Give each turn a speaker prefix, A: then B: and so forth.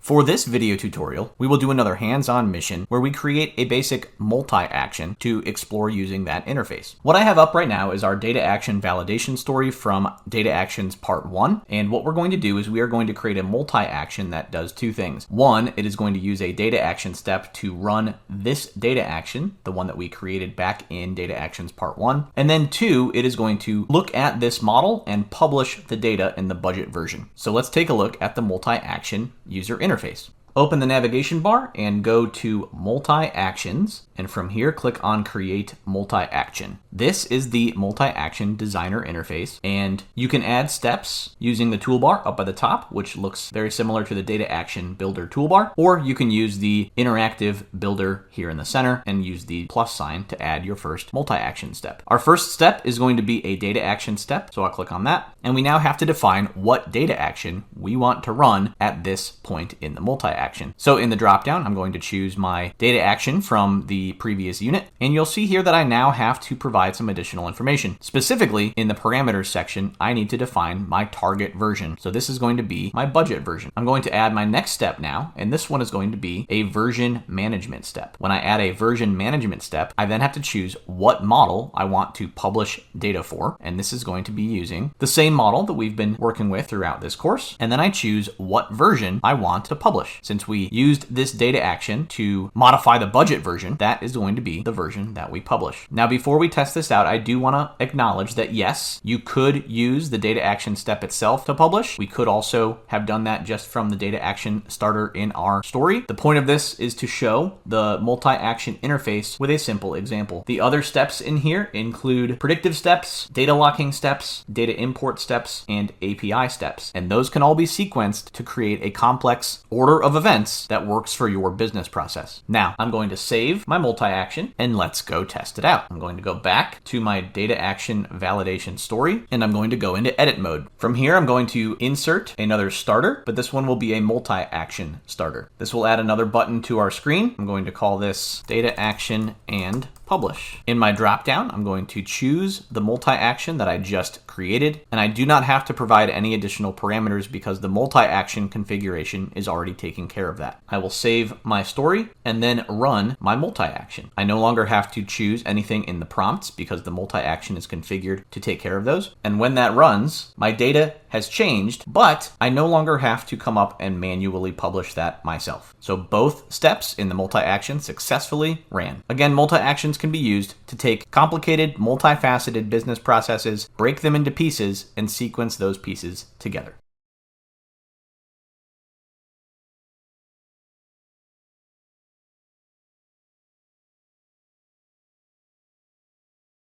A: For this video tutorial, we will do another hands-on mission where we create a basic multi-action to explore using that interface. What I have up right now is our data action validation story from Data Actions Part 1. And what we're going to do is we are going to create a multi-action that does two things. One, it is going to use a data action step to run this data action, the one that we created back in Data Actions Part 1. And then two, it is going to look at this model and publish the data in the budget version. So let's take a look at the multi-action user interface. Open the navigation bar and go to Multi-Actions, and from here click on Create Multi-Action. This is the Multi-Action Designer interface, and you can add steps using the toolbar up at the top, which looks very similar to the Data Action Builder toolbar, or you can use the Interactive Builder here in the center and use the plus sign to add your first multi-action step. Our first step is going to be a data action step, so I'll click on that, and we now have to define what data action we want to run at this point in the multi-action. So in the dropdown, I'm going to choose my data action from the previous unit, and you'll see here that I now have to provide some additional information. Specifically, in the parameters section, I need to define my target version. So this is going to be my budget version. I'm going to add my next step now, and this one is going to be a version management step. When I add a version management step, I then have to choose what model I want to publish data for, and this is going to be using the same model that we've been working with throughout this course, and then I choose what version I want to publish. Since we used this data action to modify the budget version, that is going to be the version that we publish. Now, before we test this out, I do want to acknowledge that yes, you could use the data action step itself to publish. We could also have done that just from the data action starter in our story. The point of this is to show the multi-action interface with a simple example. The other steps in here include predictive steps, data locking steps, data import steps, and API steps. And those can all be sequenced to create a complex order of events that works for your business process. Now, I'm going to save my multi-action and let's go test it out. I'm going to go back to my data action validation story and I'm going to go into edit mode. From here, I'm going to insert another starter, but this one will be a multi-action starter. This will add another button to our screen. I'm going to call this data action and publish. In my dropdown, I'm going to choose the multi-action that I just created, and I do not have to provide any additional parameters because the multi-action configuration is already taking care of that. I will save my story and then run my multi-action. I no longer have to choose anything in the prompts because the multi-action is configured to take care of those. And when that runs, my data has changed, but I no longer have to come up and manually publish that myself. So both steps in the multi-action successfully ran. Again, multi-actions can be used to take complicated, multifaceted business processes, break them into pieces, and sequence those pieces together.